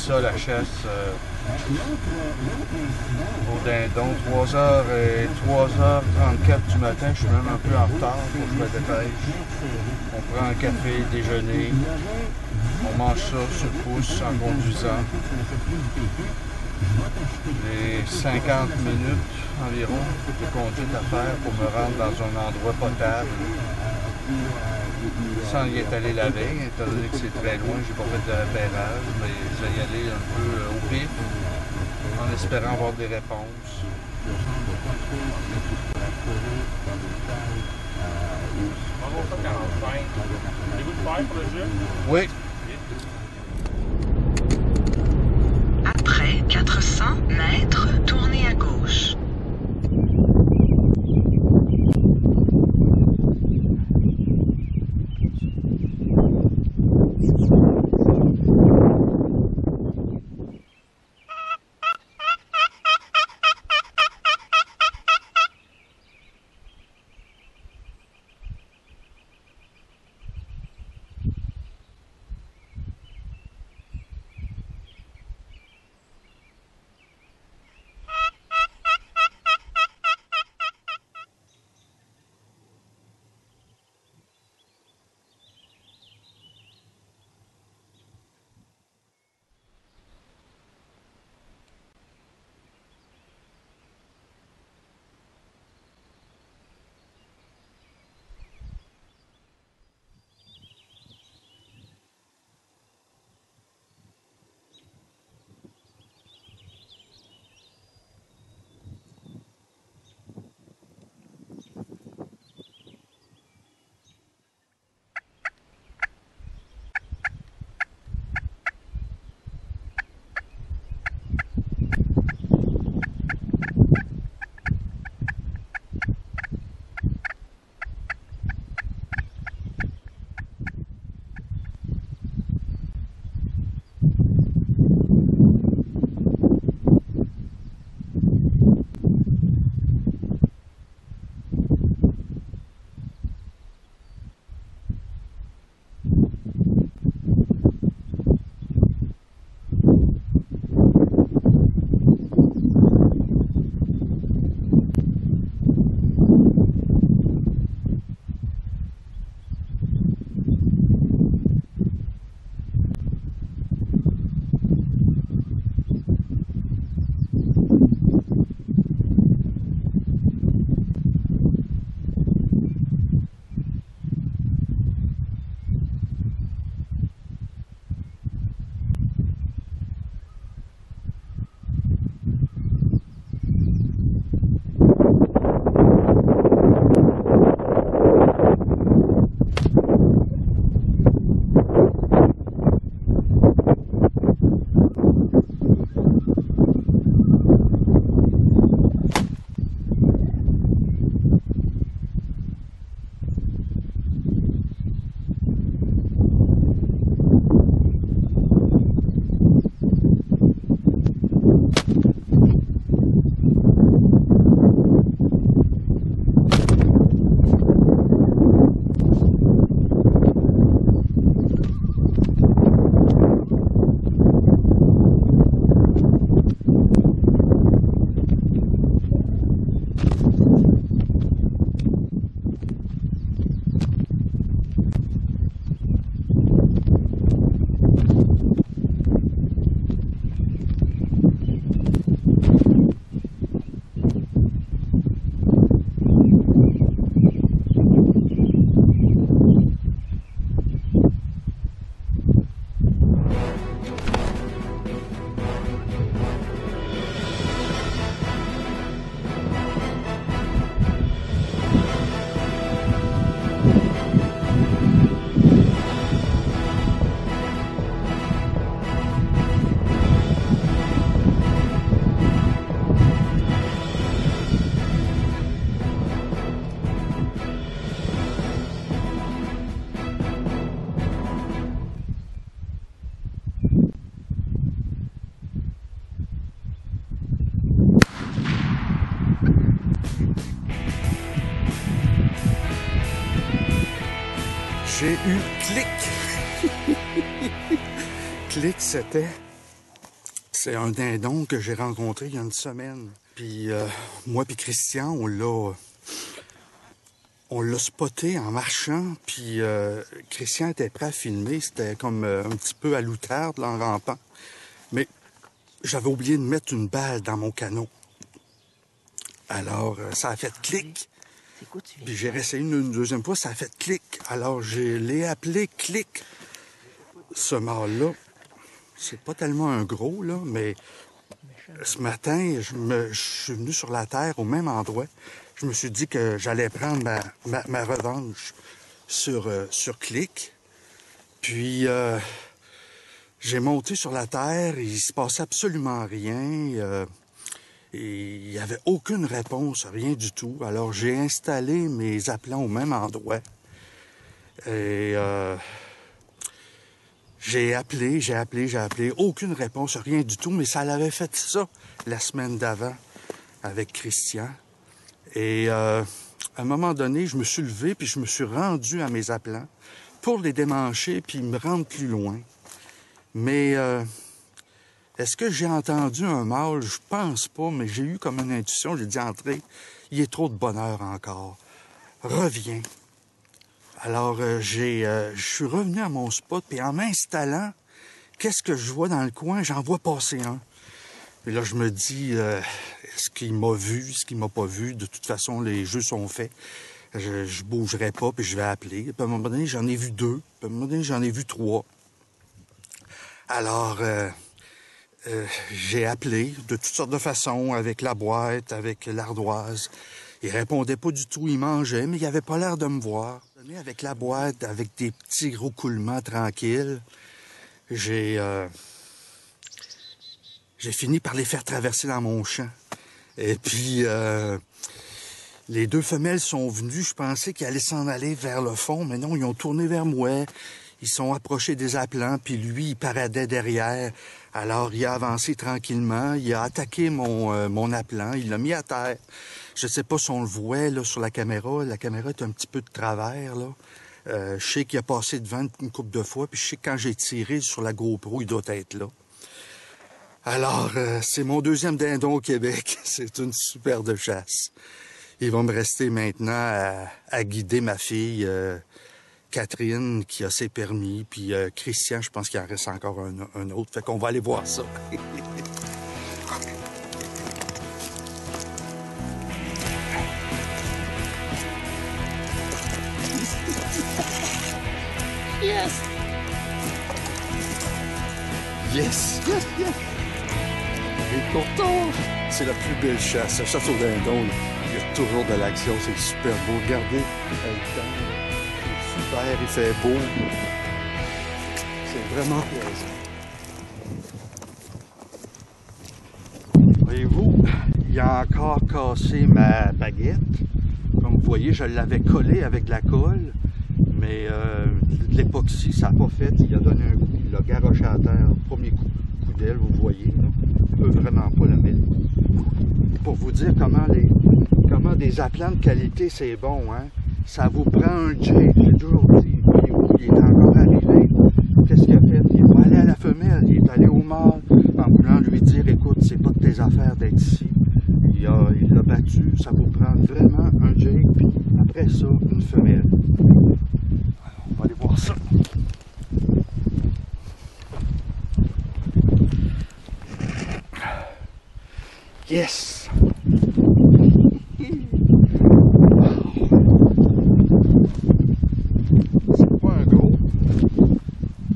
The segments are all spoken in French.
ça, la chasse au dindon. 3h34 du matin, je suis même un peu en retard, faut que je me dépêche. On prend un café, déjeuner, on mange ça sur le pouce en conduisant. Les 50 minutes environ de conduite à faire pour me rendre dans un endroit potable sans y être allé la veille, étant donné que c'est très loin, j'ai pas fait de repérage, mais je vais y aller un peu au pif en espérant avoir des réponses. Voulez-vous le faire pour le jeu? Oui. Après 400 mètres, tournez à gauche. J'ai eu Clic. Clic, c'était C'est un dindon que j'ai rencontré il y a une semaine. Puis moi puis Christian, on l'a spoté en marchant. Puis Christian était prêt à filmer. C'était comme un petit peu à l'outarde, là, en rampant. Mais j'avais oublié de mettre une balle dans mon canot. Alors, ça a fait clic. Puis j'ai réessayé une deuxième fois, ça a fait clic. Alors, je l'ai appelé Clic. Ce mâle-là, c'est pas tellement un gros, là, mais ce matin, je suis venu sur la terre au même endroit. Je me suis dit que j'allais prendre ma revanche sur Clic. Puis, j'ai monté sur la terre, il se passait absolument rien. Et il n'y avait aucune réponse, rien du tout. Alors, j'ai installé mes appelants au même endroit. Et j'ai appelé. Aucune réponse, rien du tout. Mais ça l'avait fait ça la semaine d'avant avec Christian. Et à un moment donné, je me suis levé puis je me suis rendu à mes appelants pour les démancher puis me rendre plus loin. Mais est-ce que j'ai entendu un mâle? Je pense pas, mais j'ai eu comme une intuition. J'ai dit, André, il est trop de bonheur encore. Reviens. Alors, je suis revenu à mon spot, puis en m'installant, qu'est-ce que je vois dans le coin? J'en vois passer un. Et là, je me dis, est-ce qu'il m'a vu? Est-ce qu'il m'a pas vu? De toute façon, les jeux sont faits. Je bougerai pas, puis je vais appeler. Puis à un moment donné, j'en ai vu 2. Puis à un moment donné, j'en ai vu 3. Alors... j'ai appelé de toutes sortes de façons, avec la boîte, avec l'ardoise. Il répondait pas du tout, il mangeait, mais il avait pas l'air de me voir. Avec la boîte, avec des petits roucoulements tranquilles, j'ai fini par les faire traverser dans mon champ. Et puis, les 2 femelles sont venues, je pensais qu'elles allaient s'en aller vers le fond, mais non, ils ont tourné vers moi. Ils sont approchés des appelants, puis lui, il paradait derrière. Alors, il a avancé tranquillement, il a attaqué mon appelant, il l'a mis à terre. Je sais pas si on le voit là, sur la caméra est un petit peu de travers, là. Je sais qu'il a passé devant une couple de fois, puis je sais que quand j'ai tiré sur la GoPro, il doit être là. Alors, c'est mon 2e dindon au Québec. C'est une super de chasse. Il va me rester maintenant à guider ma fille... Catherine qui a ses permis, puis Christian, je pense qu'il en reste encore un autre. Fait qu'on va aller voir ça. Yes! Yes! Yes! Yes! Et pourtant, c'est la plus belle chasse. La chasse au dindon, il y a toujours de l'action. C'est super beau. Regardez le temps. Super, il fait beau. C'est vraiment plaisant. Voyez-vous, il a encore cassé ma baguette. Comme vous voyez, je l'avais collé avec de la colle, mais de l'époxy, ça n'a pas fait. Il a donné un coup, il l'a garoché à terre. Premier coup d'aile, vous voyez. Là. Il ne peut vraiment pas le mettre. Pour vous dire comment des appelants de qualité, c'est bon, hein? Ça vous prend un Jake, j'ai toujours dit. Il est encore arrivé. Qu'est-ce qu'il a fait? Il est pas allé à la femelle, il est allé au mâle en voulant lui dire, écoute, c'est pas de tes affaires d'être ici. Il l'a battu. Ça vous prend vraiment un Jake, puis après ça, une femelle. Alors, on va aller voir ça. Yes!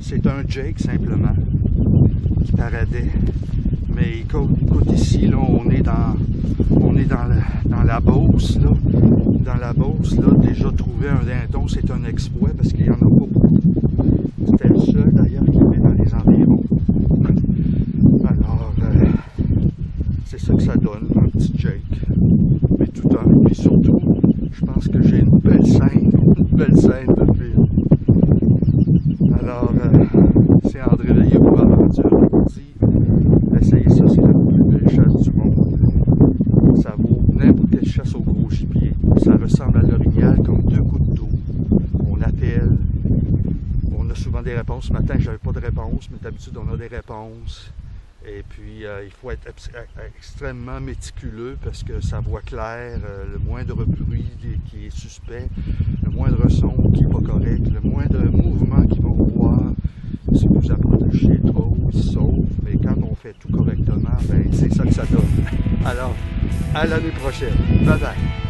C'est un Jake simplement qui paradait. Mais écoute ici, là, on est dans la Beauce, là. Dans la Beauce, là, déjà trouver un dindon, c'est un exploit parce qu'il n'y en a pas beaucoup. C'était le seul d'ailleurs qui avait dans les environs. Alors, c'est ça que ça donne, un petit Jake. Mais tout un, puis surtout, je pense que j'ai une belle scène de film. Alors, c'est André Veilleux pour Aventure. Je vous dis, essayez ça, c'est la plus belle chasse du monde. Ça vaut n'importe quelle chasse au gros gibier. Ça ressemble à l'orignal comme 2 gouttes d'eau. On appelle. On a souvent des réponses. Ce matin, j'avais pas de réponse, mais d'habitude, on a des réponses. Et puis, il faut être extrêmement méticuleux parce que sa voix claire, le moindre bruit qui est suspect, le moindre son qui n'est pas correct, le moindre mouvement qui va voir, si vous approchez trop, sauf, mais quand on fait tout correctement, ben, c'est ça que ça donne. Alors, à l'année prochaine. Bye bye.